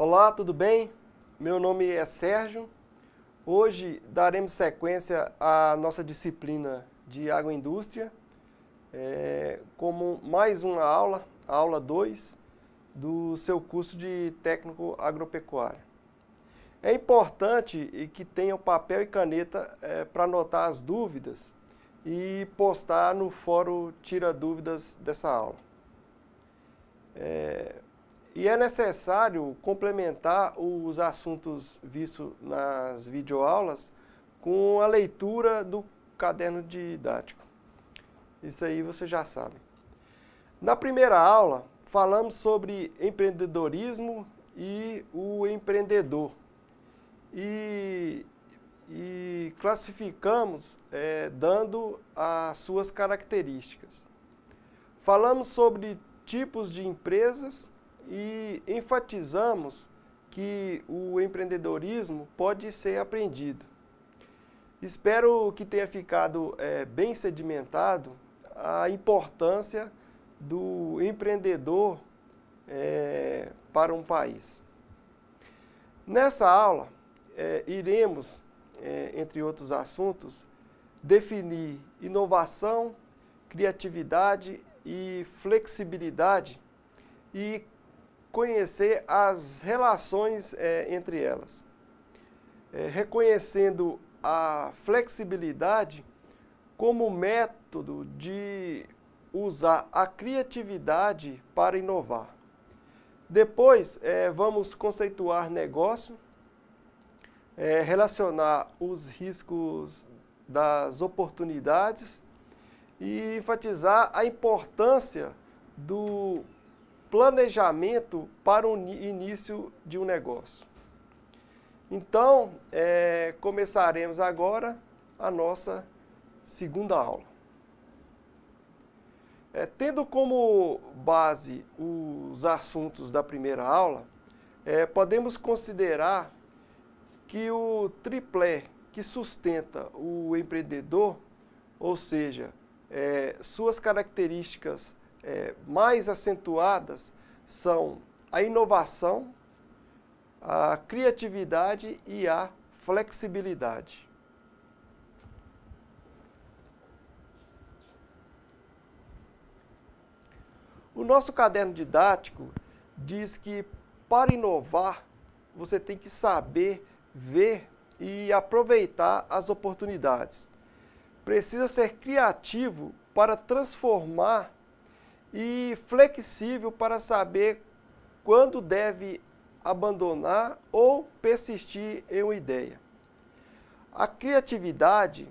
Olá, tudo bem? Meu nome é Sérgio. Hoje daremos sequência à nossa disciplina de agroindústria, como mais uma aula, a aula 2, do seu curso de técnico agropecuário. É importante que tenham papel e caneta para anotar as dúvidas e postar no fórum Tira Dúvidas dessa aula. E é necessário complementar os assuntos vistos nas videoaulas com a leitura do caderno didático. Isso aí você já sabe. Na primeira aula, falamos sobre empreendedorismo e o empreendedor. E classificamos dando as suas características. Falamos sobre tipos de empresas e enfatizamos que o empreendedorismo pode ser aprendido. Espero que tenha ficado bem sedimentado a importância do empreendedor para um país. Nessa aula, iremos, entre outros assuntos, definir inovação, criatividade e flexibilidade e conhecer as relações entre elas. Reconhecendo a flexibilidade como método de usar a criatividade para inovar. Depois, vamos conceituar negócio, relacionar os riscos das oportunidades e enfatizar a importância do planejamento para o início de um negócio. Então, começaremos agora a nossa segunda aula. Tendo como base os assuntos da primeira aula, podemos considerar que o triplé que sustenta o empreendedor, ou seja, suas características mais acentuadas são a inovação, a criatividade e a flexibilidade. O nosso caderno didático diz que para inovar você tem que saber ver e aproveitar as oportunidades. Precisa ser criativo para transformar e flexível para saber quando deve abandonar ou persistir em uma ideia. A criatividade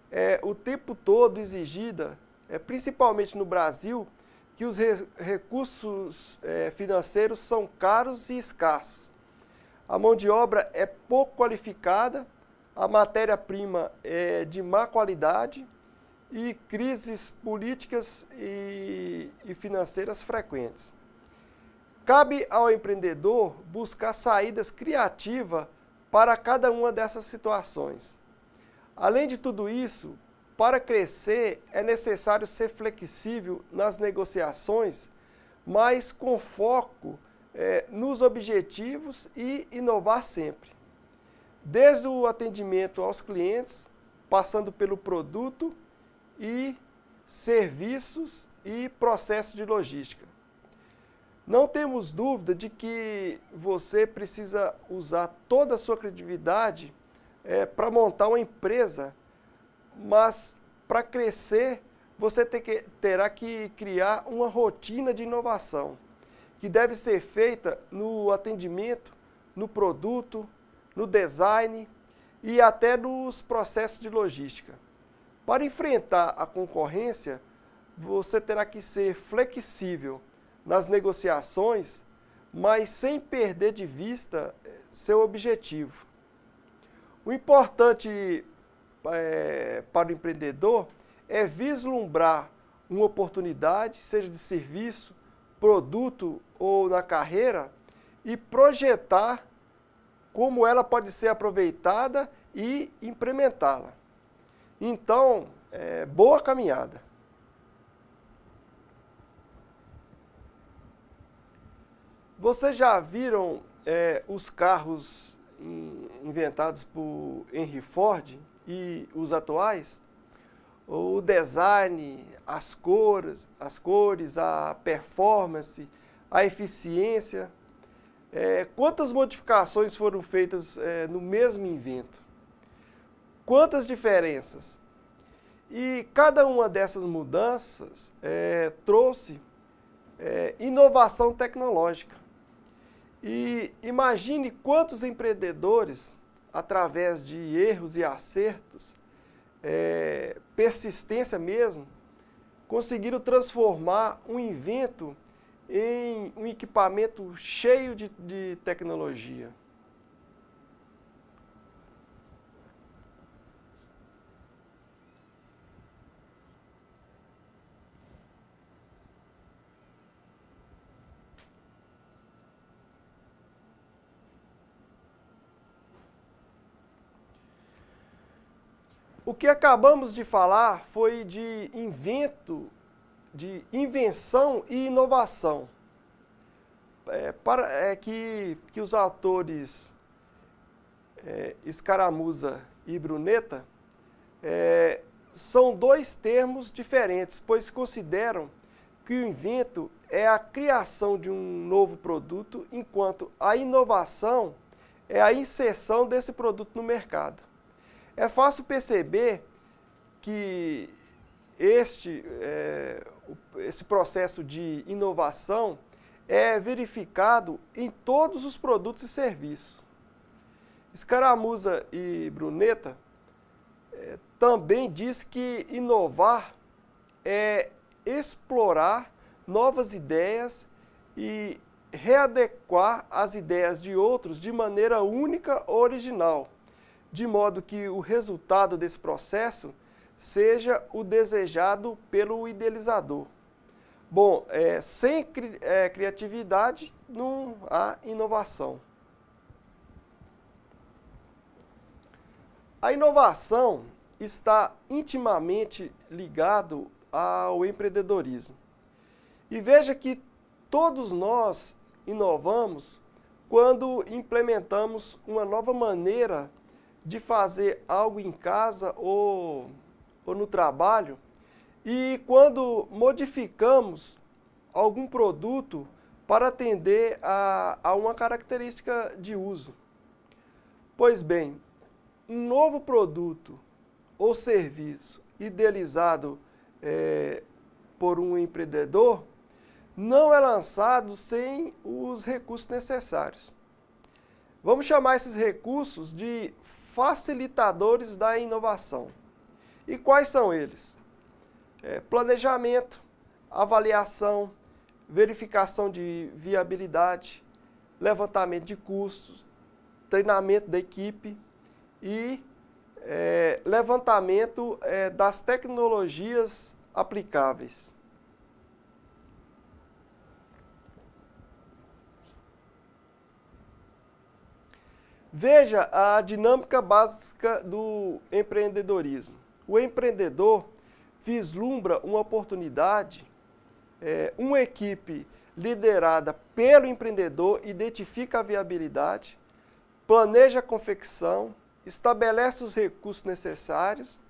é o tempo todo exigida, principalmente no Brasil, que os recursos financeiros são caros e escassos. A mão de obra é pouco qualificada, a matéria-prima é de má qualidade, e crises políticas e financeiras frequentes. Cabe ao empreendedor buscar saídas criativas para cada uma dessas situações. Além de tudo isso, para crescer é necessário ser flexível nas negociações, mas com foco nos objetivos e inovar sempre. Desde o atendimento aos clientes, passando pelo produto e serviços e processo de logística. Não temos dúvida de que você precisa usar toda a sua criatividade para montar uma empresa, mas para crescer você terá que criar uma rotina de inovação, que deve ser feita no atendimento, no produto, no design e até nos processos de logística. Para enfrentar a concorrência, você terá que ser flexível nas negociações, mas sem perder de vista seu objetivo. O importante para o empreendedor é vislumbrar uma oportunidade, seja de serviço, produto ou na carreira, e projetar como ela pode ser aproveitada e implementá-la. Então, boa caminhada. Vocês já viram os carros inventados por Henry Ford e os atuais, o design, as cores, a performance, a eficiência, quantas modificações foram feitas no mesmo invento? Quantas diferenças? E cada uma dessas mudanças trouxe inovação tecnológica. E imagine quantos empreendedores, através de erros e acertos, persistência mesmo, conseguiram transformar um invento em um equipamento cheio de tecnologia. O que acabamos de falar foi de invenção e inovação. Que os autores Scaramuza e Brunetta são dois termos diferentes, pois consideram que o invento é a criação de um novo produto, enquanto a inovação é a inserção desse produto no mercado. É fácil perceber que esse processo de inovação é verificado em todos os produtos e serviços. Scaramuza e Brunetta também diz que inovar é explorar novas ideias e readequar as ideias de outros de maneira única ou original, de modo que o resultado desse processo seja o desejado pelo idealizador. Bom, sem criatividade não há inovação. A inovação está intimamente ligado ao empreendedorismo. E veja que todos nós inovamos quando implementamos uma nova maneira de fazer algo em casa ou no trabalho, e quando modificamos algum produto para atender a uma característica de uso. Pois bem, um novo produto ou serviço idealizado por um empreendedor não é lançado sem os recursos necessários. Vamos chamar esses recursos de facilitadores da inovação. E quais são eles? Planejamento, avaliação, verificação de viabilidade, levantamento de custos, treinamento da equipe e levantamento das tecnologias aplicáveis. Veja a dinâmica básica do empreendedorismo. O empreendedor vislumbra uma oportunidade, uma equipe liderada pelo empreendedor identifica a viabilidade, planeja a confecção, estabelece os recursos necessários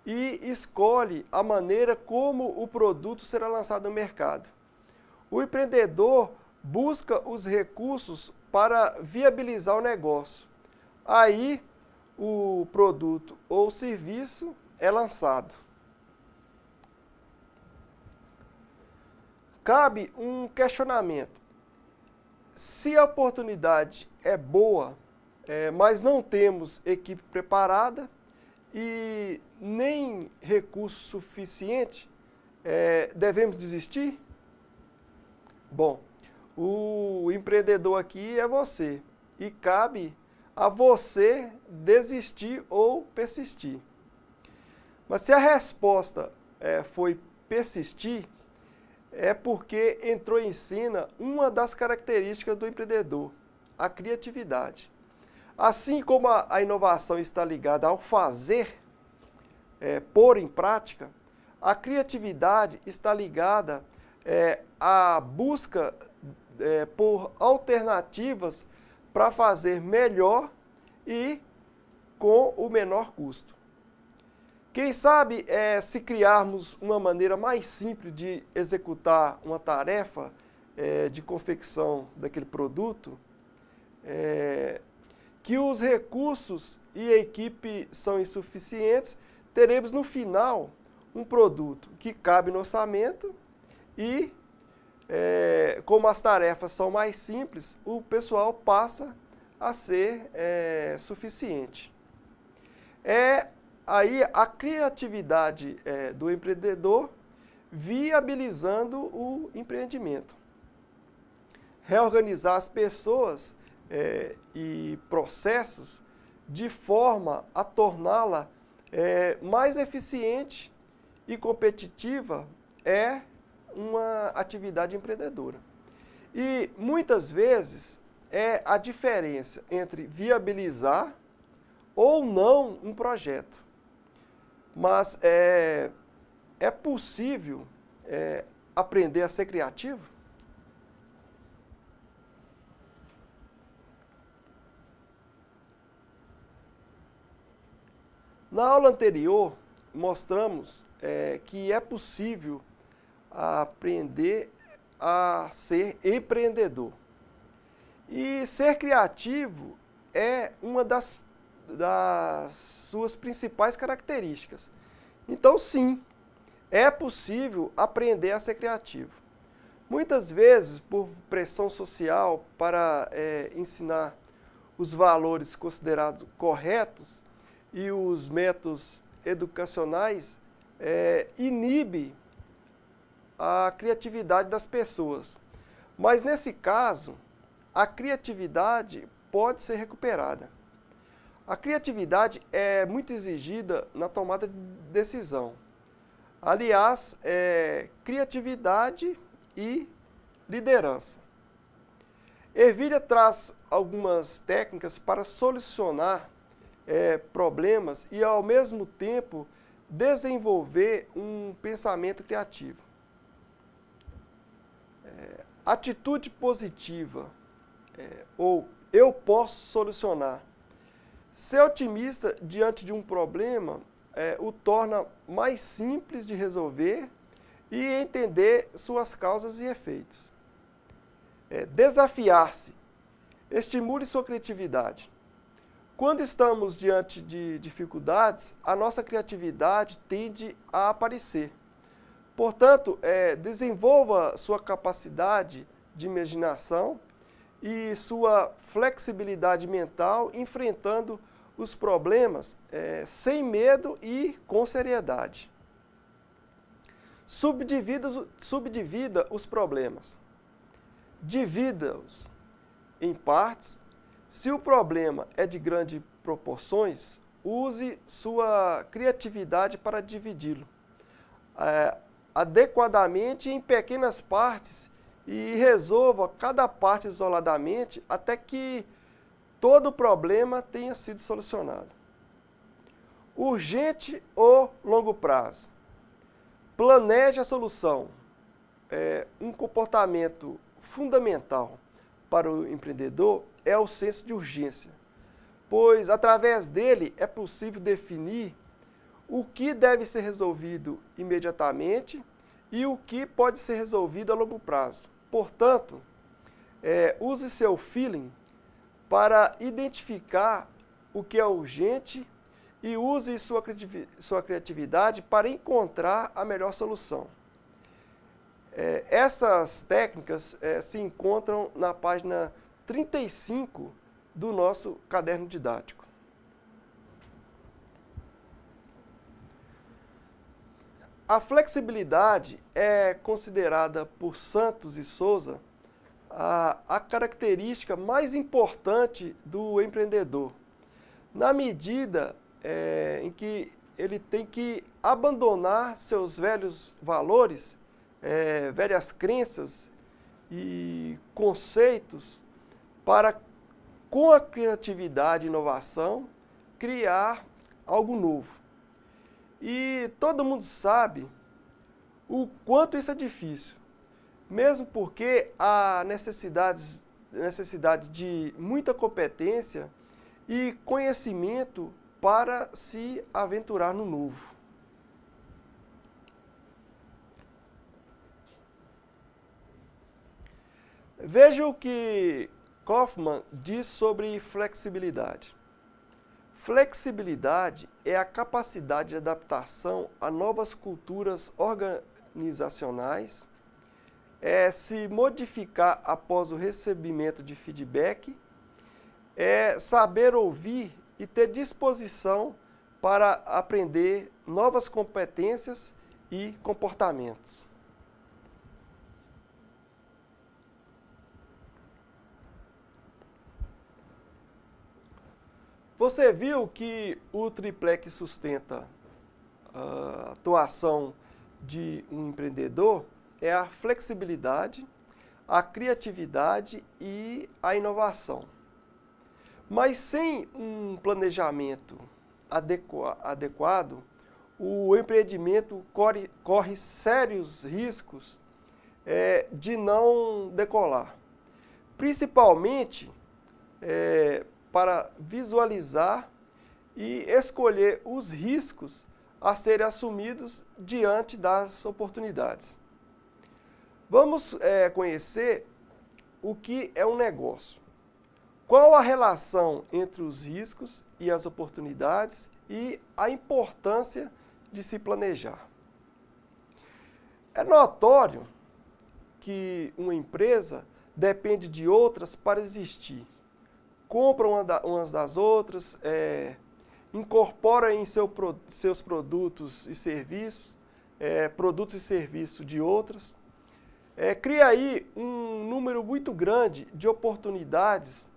e escolhe a maneira como o produto será lançado no mercado. O empreendedor busca os recursos para viabilizar o negócio. Aí, o produto ou serviço é lançado. Cabe um questionamento. Se a oportunidade é boa, mas não temos equipe preparada e nem recurso suficiente, devemos desistir? Bom, o empreendedor aqui é você e cabe a você desistir ou persistir. Mas se a resposta foi persistir, é porque entrou em cena uma das características do empreendedor, a criatividade. Assim como a inovação está ligada ao fazer, pôr em prática, a criatividade está ligada à busca por alternativas para fazer melhor e com o menor custo. Quem sabe, se criarmos uma maneira mais simples de executar uma tarefa de confecção daquele produto, que os recursos e a equipe são insuficientes, teremos no final um produto que cabe no orçamento e, como as tarefas são mais simples, o pessoal passa a ser suficiente. Aí a criatividade do empreendedor viabilizando o empreendimento. Reorganizar as pessoas e processos de forma a torná-la mais eficiente e competitiva é uma atividade empreendedora. E muitas vezes é a diferença entre viabilizar ou não um projeto. Mas é possível aprender a ser criativo? Na aula anterior, mostramos que é possível aprender a ser empreendedor. E ser criativo é uma das suas principais características. Então, sim, é possível aprender a ser criativo. Muitas vezes, por pressão social para ensinar os valores considerados corretos e os métodos educacionais, inibe a criatividade das pessoas. Mas, nesse caso, a criatividade pode ser recuperada. A criatividade é muito exigida na tomada de decisão. Aliás, criatividade e liderança. Ervilha traz algumas técnicas para solucionar problemas e, ao mesmo tempo, desenvolver um pensamento criativo. Atitude positiva, ou eu posso solucionar. Ser otimista diante de um problema o torna mais simples de resolver e entender suas causas e efeitos. Desafiar-se. Estimule sua criatividade. Quando estamos diante de dificuldades, a nossa criatividade tende a aparecer. Portanto, desenvolva sua capacidade de imaginação e sua flexibilidade mental enfrentando os problemas sem medo e com seriedade. Subdivida os problemas. Divida-os em partes. Se o problema é de grandes proporções, use sua criatividade para dividi-lo adequadamente em pequenas partes e resolva cada parte isoladamente até que todo o problema tenha sido solucionado. Urgente ou longo prazo? Planeje a solução. Um comportamento fundamental para o empreendedor é o senso de urgência, pois através dele é possível definir o que deve ser resolvido imediatamente e o que pode ser resolvido a longo prazo. Portanto, use seu feeling para identificar o que é urgente e use sua criatividade para encontrar a melhor solução. Essas técnicas se encontram na página 35 do nosso caderno didático. A flexibilidade é considerada por Santos e Souza a característica mais importante do empreendedor, na medida em que ele tem que abandonar seus velhos valores, velhas crenças e conceitos para, com a criatividade e inovação, criar algo novo. E todo mundo sabe o quanto isso é difícil, mesmo porque há necessidades necessidade de muita competência e conhecimento para se aventurar no novo. Veja o que Kaufman diz sobre flexibilidade. Flexibilidade é a capacidade de adaptação a novas culturas organizacionais, é se modificar após o recebimento de feedback, é saber ouvir e ter disposição para aprender novas competências e comportamentos. Você viu que o tripé que sustenta a atuação de um empreendedor é a flexibilidade, a criatividade e a inovação. Mas sem um planejamento adequado, o empreendimento corre sérios riscos de não decolar. Principalmente para visualizar e escolher os riscos a serem assumidos diante das oportunidades. Vamos conhecer o que é um negócio. Qual a relação entre os riscos e as oportunidades e a importância de se planejar? É notório que uma empresa depende de outras para existir. Compra umas das outras, incorpora em seus produtos e serviços, de outras. Cria aí um número muito grande de oportunidades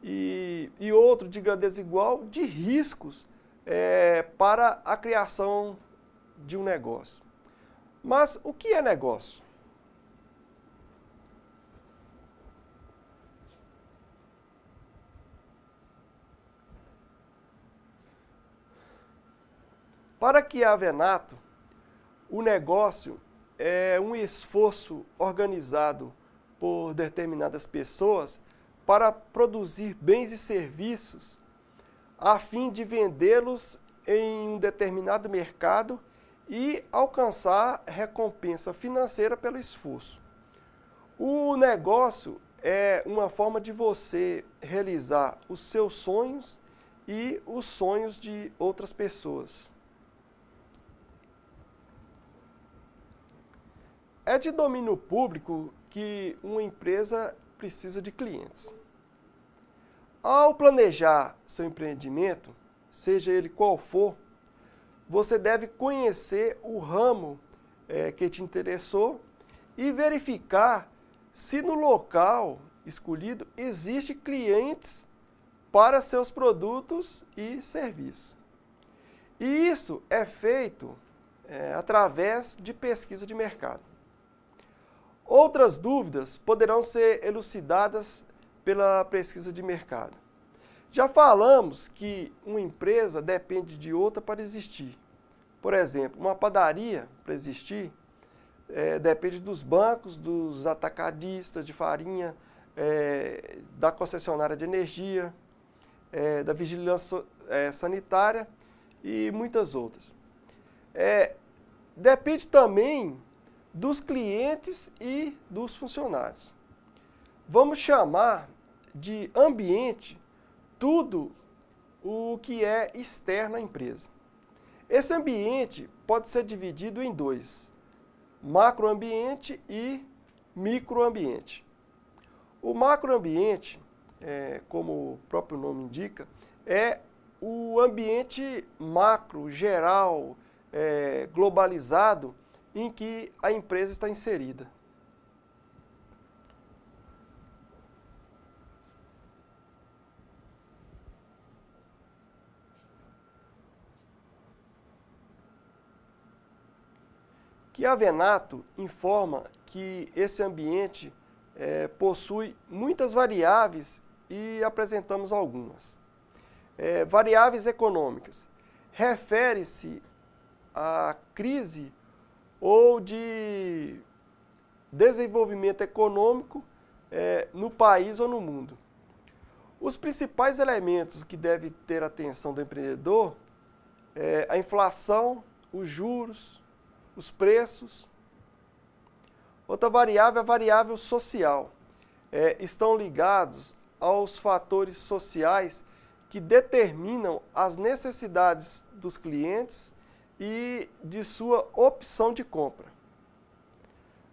e outro de grandeza igual de riscos para a criação de um negócio. Mas o que é negócio? Para que a Venato, o negócio é um esforço organizado por determinadas pessoas para produzir bens e serviços a fim de vendê-los em um determinado mercado e alcançar recompensa financeira pelo esforço. O negócio é uma forma de você realizar os seus sonhos e os sonhos de outras pessoas. É de domínio público que uma empresa precisa de clientes. Ao planejar seu empreendimento, seja ele qual for, você deve conhecer o ramo que te interessou e verificar se no local escolhido existe clientes para seus produtos e serviços. E isso é feito através de pesquisa de mercado. Outras dúvidas poderão ser elucidadas pela pesquisa de mercado. Já falamos que uma empresa depende de outra para existir. Por exemplo, uma padaria, para existir, depende dos bancos, dos atacadistas de farinha, da concessionária de energia, da vigilância sanitária e muitas outras. Depende também dos clientes e dos funcionários. Vamos chamar de ambiente tudo o que é externo à empresa. Esse ambiente pode ser dividido em dois, macroambiente e microambiente. O macroambiente, como o próprio nome indica, é o ambiente macro, geral, globalizado, em que a empresa está inserida. Que a Venato informa que esse ambiente possui muitas variáveis e apresentamos algumas. Variáveis econômicas. Refere-se à crise ou de desenvolvimento econômico no país ou no mundo. Os principais elementos que devem ter atenção do empreendedor é a inflação, os juros, os preços. Outra variável é a variável social. Estão ligados aos fatores sociais que determinam as necessidades dos clientes e de sua opção de compra.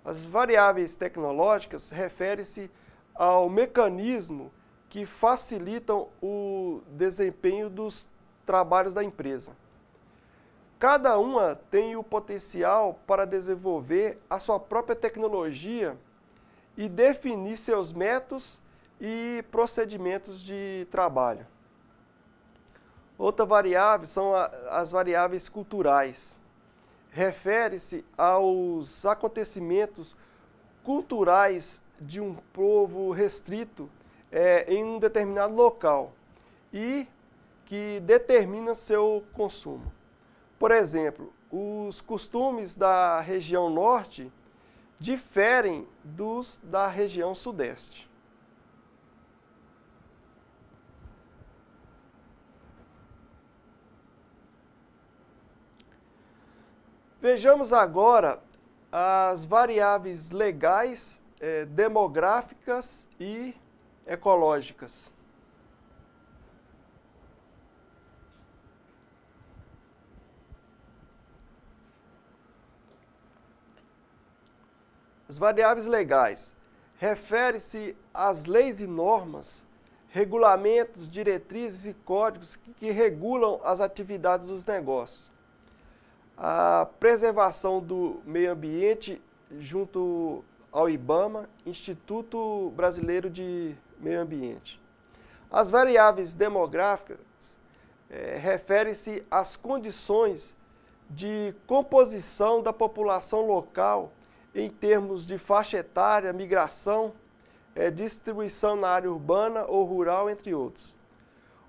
As variáveis tecnológicas referem-se ao mecanismo que facilitam o desempenho dos trabalhos da empresa. Cada uma tem o potencial para desenvolver a sua própria tecnologia e definir seus métodos e procedimentos de trabalho. Outra variável são as variáveis culturais. Refere-se aos acontecimentos culturais de um povo restrito em um determinado local e que determina seu consumo. Por exemplo, os costumes da região norte diferem dos da região sudeste. Vejamos agora as variáveis legais, demográficas e ecológicas. As variáveis legais refere-se às leis e normas, regulamentos, diretrizes e códigos que regulam as atividades dos negócios. A preservação do meio ambiente junto ao IBAMA, Instituto Brasileiro de Meio Ambiente. As variáveis demográficas referem-se às condições de composição da população local em termos de faixa etária, migração, distribuição na área urbana ou rural, entre outros.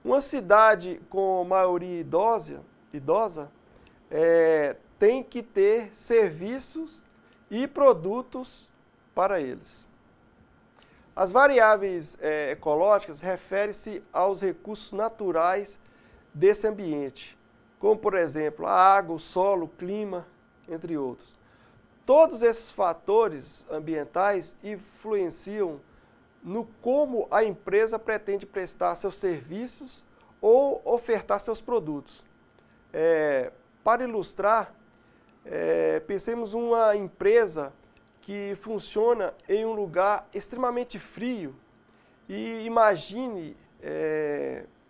Uma cidade com maioria idosa tem que ter serviços e produtos para eles. As variáveis ecológicas referem-se aos recursos naturais desse ambiente, como, por exemplo, a água, o solo, o clima, entre outros. Todos esses fatores ambientais influenciam no como a empresa pretende prestar seus serviços ou ofertar seus produtos. Para ilustrar, pensemos uma empresa que funciona em um lugar extremamente frio e imagine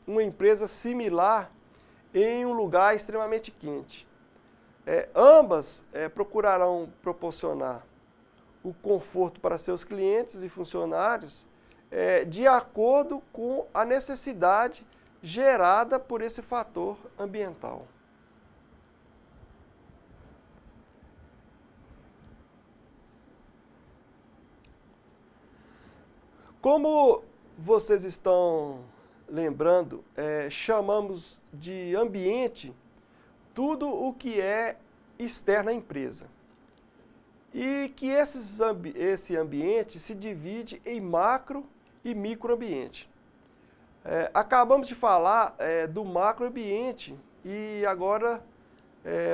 uma empresa similar em um lugar extremamente quente. Ambas procurarão proporcionar o conforto para seus clientes e funcionários de acordo com a necessidade gerada por esse fator ambiental. Como vocês estão lembrando, chamamos de ambiente tudo o que é externo à empresa. E que esse ambiente se divide em macro e microambiente. Acabamos de falar do macroambiente e agora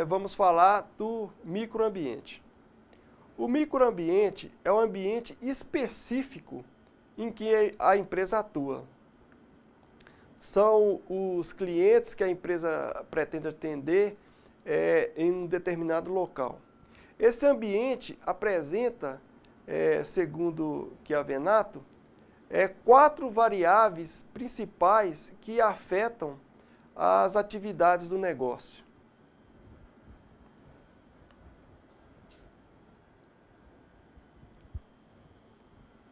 vamos falar do microambiente. O microambiente é um ambiente específico em que a empresa atua. São os clientes que a empresa pretende atender em um determinado local. Esse ambiente apresenta, segundo Chiavenato, 4 variáveis principais que afetam as atividades do negócio.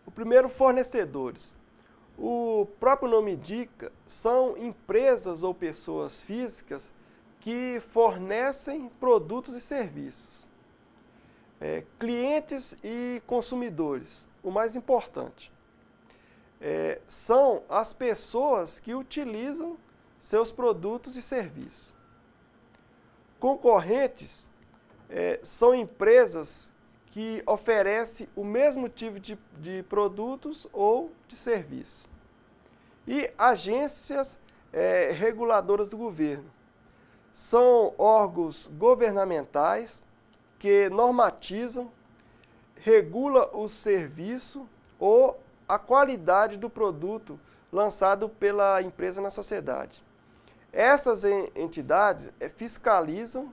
O primeiro, fornecedores. O próprio nome indica, são empresas ou pessoas físicas que fornecem produtos e serviços. Clientes e consumidores, o mais importante. São as pessoas que utilizam seus produtos e serviços. Concorrentes são empresas que oferece o mesmo tipo de produtos ou de serviços. E agências reguladoras do governo. São órgãos governamentais que normatizam, regula o serviço ou a qualidade do produto lançado pela empresa na sociedade. Essas entidades fiscalizam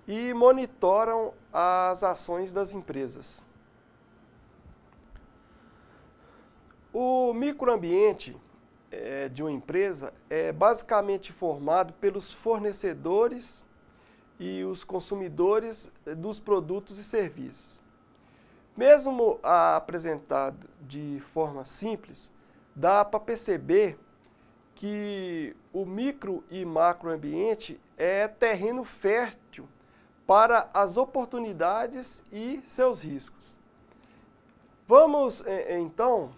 e monitoram as ações das empresas. O microambiente de uma empresa é basicamente formado pelos fornecedores e os consumidores dos produtos e serviços. Mesmo apresentado de forma simples, dá para perceber que o micro e macroambiente é terreno fértil para as oportunidades e seus riscos. Vamos, então,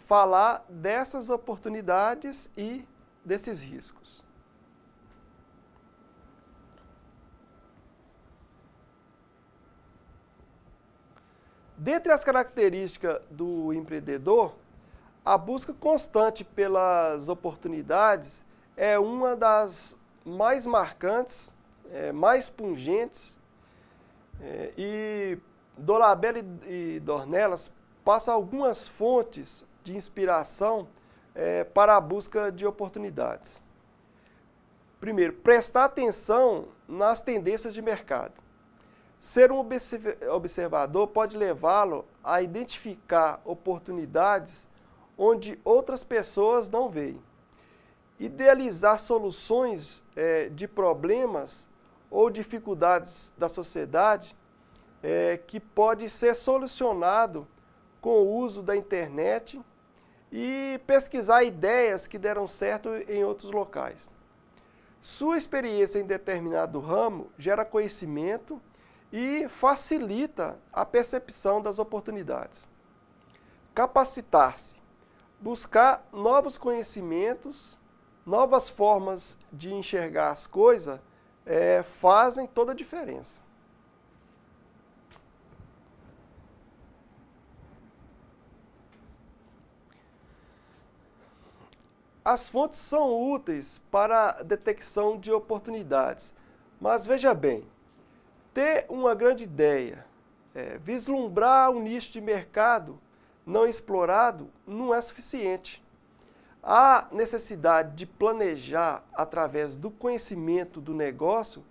falar dessas oportunidades e desses riscos. Dentre as características do empreendedor, a busca constante pelas oportunidades é uma das mais marcantes, mais pungentes, e Dolabella e Dornelas passam algumas fontes de inspiração para a busca de oportunidades. Primeiro, prestar atenção nas tendências de mercado. Ser um observador pode levá-lo a identificar oportunidades onde outras pessoas não veem. Idealizar soluções de problemas ou dificuldades da sociedade que pode ser solucionado com o uso da internet e pesquisar ideias que deram certo em outros locais. Sua experiência em determinado ramo gera conhecimento e facilita a percepção das oportunidades. Capacitar-se, buscar novos conhecimentos, novas formas de enxergar as coisas, fazem toda a diferença. As fontes são úteis para a detecção de oportunidades, mas veja bem, ter uma grande ideia, vislumbrar um nicho de mercado não explorado não é suficiente. Há necessidade de planejar através do conhecimento do negócio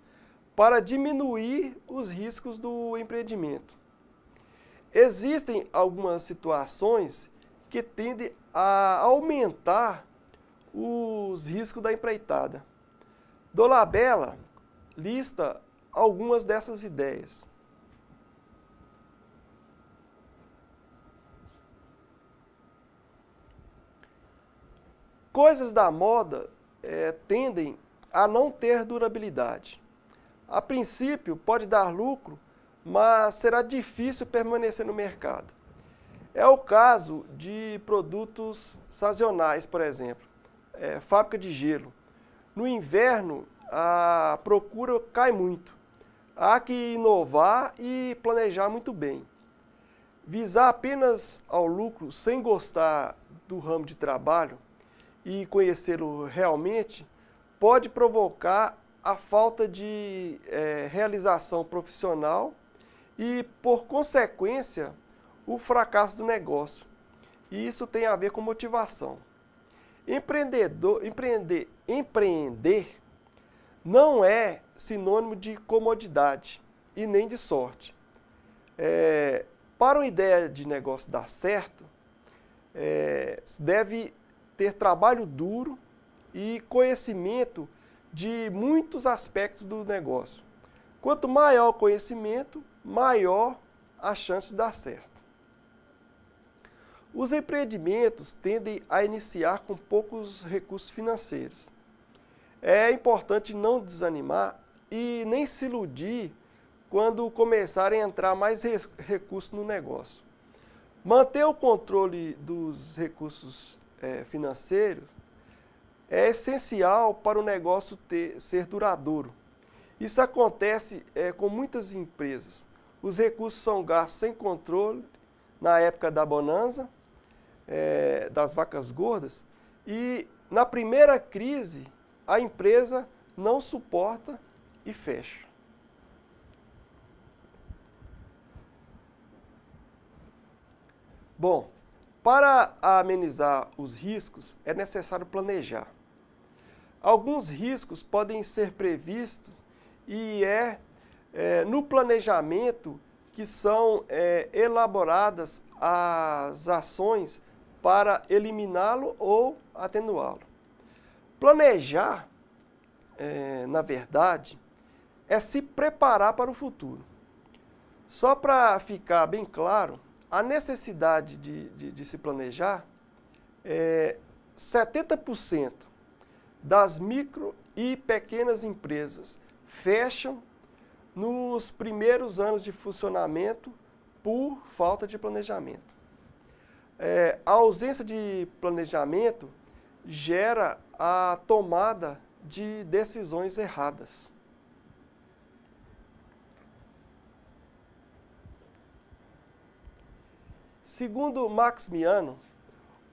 para diminuir os riscos do empreendimento. Existem algumas situações que tendem a aumentar os riscos da empreitada. Dolabella lista algumas dessas ideias. Coisas da moda tendem a não ter durabilidade. A princípio, pode dar lucro, mas será difícil permanecer no mercado. É o caso de produtos sazonais, por exemplo, fábrica de gelo. No inverno, a procura cai muito. Há que inovar e planejar muito bem. Visar apenas ao lucro sem gostar do ramo de trabalho e conhecê-lo realmente pode provocar a falta de realização profissional e, por consequência, o fracasso do negócio. E isso tem a ver com motivação. Empreender não é sinônimo de comodidade e nem de sorte. Para uma ideia de negócio dar certo, deve ter trabalho duro e conhecimento de muitos aspectos do negócio. Quanto maior o conhecimento, maior a chance de dar certo. Os empreendimentos tendem a iniciar com poucos recursos financeiros. É importante não desanimar e nem se iludir quando começarem a entrar mais recursos no negócio. Manter o controle dos recursos financeiros é essencial para o negócio ser duradouro. Isso acontece com muitas empresas. os recursos são gastos sem controle na época da bonança, das vacas gordas, e na primeira crise a empresa não suporta e fecha. Bom, para amenizar os riscos é necessário planejar. Alguns riscos podem ser previstos e no planejamento que são elaboradas as ações para eliminá-lo ou atenuá-lo. Planejar, na verdade, é se preparar para o futuro. Só para ficar bem claro, a necessidade de se planejar, 70% das micro e pequenas empresas fecham nos primeiros anos de funcionamento por falta de planejamento. A ausência de planejamento gera a tomada de decisões erradas. Segundo Max Miano,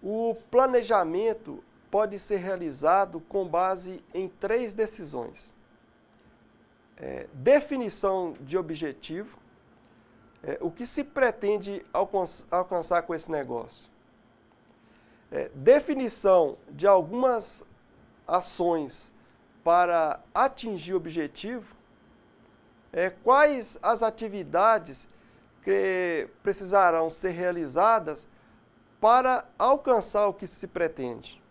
o planejamento pode ser realizado com base em 3 decisões. Definição de objetivo, o que se pretende alcançar com esse negócio. Definição de algumas ações para atingir o objetivo, quais as atividades que precisarão ser realizadas para alcançar o que se pretende.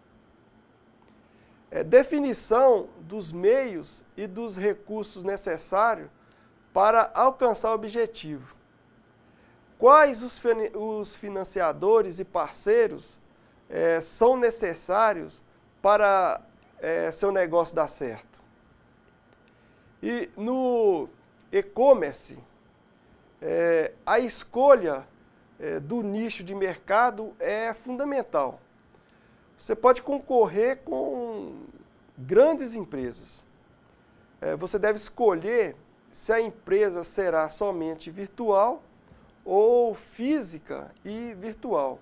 Definição dos meios e dos recursos necessários para alcançar o objetivo. Quais os financiadores e parceiros são necessários para seu negócio dar certo. E no e-commerce, a escolha do nicho de mercado é fundamental. Você pode concorrer com grandes empresas. Você deve escolher se a empresa será somente virtual ou física e virtual.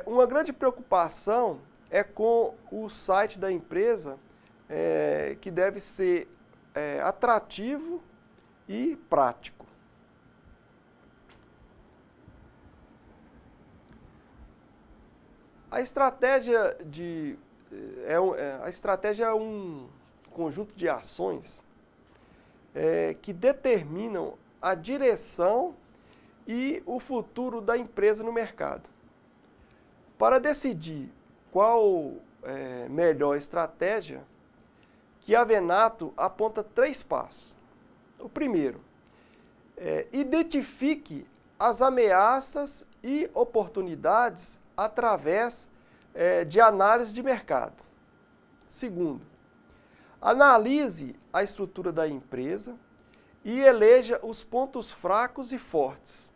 Uma grande preocupação é com o site da empresa, que deve ser atrativo e prático. A estratégia é um conjunto de ações que determinam a direção e o futuro da empresa no mercado. Para decidir qual melhor estratégia, Chiavenato aponta 3 passos. O primeiro, identifique as ameaças e oportunidades através de análise de mercado. Segundo, analise a estrutura da empresa e eleja os pontos fracos e fortes.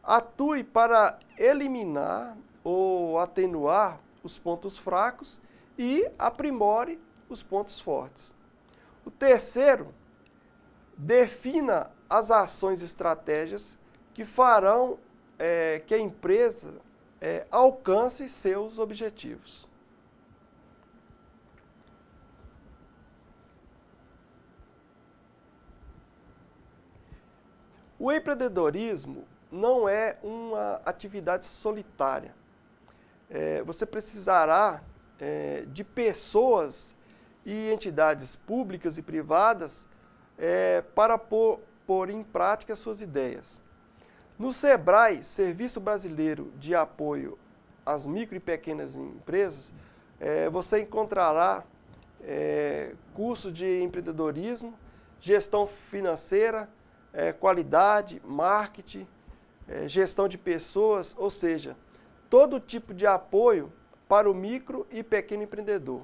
Atue para eliminar ou atenuar os pontos fracos e aprimore os pontos fortes. O terceiro, defina as ações e estratégias que farão que a empresa alcance seus objetivos. O empreendedorismo não é uma atividade solitária. Você precisará de pessoas e entidades públicas e privadas para pôr em prática suas ideias. No SEBRAE, Serviço Brasileiro de Apoio às Micro e Pequenas Empresas, você encontrará curso de empreendedorismo, gestão financeira, qualidade, marketing, gestão de pessoas, ou seja, todo tipo de apoio para o micro e pequeno empreendedor.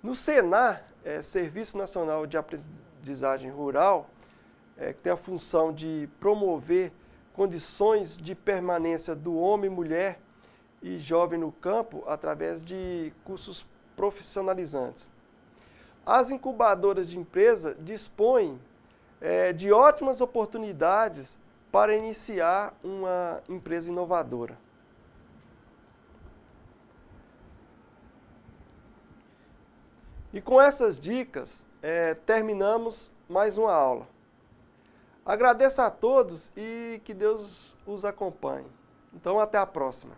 No SENAR, Serviço Nacional de Aprendizagem Rural, que tem a função de promover condições de permanência do homem, mulher e jovem no campo através de cursos profissionalizantes. As incubadoras de empresa dispõem de ótimas oportunidades para iniciar uma empresa inovadora. E com essas dicas, terminamos mais uma aula. Agradeço a todos e que Deus os acompanhe. Então, até a próxima.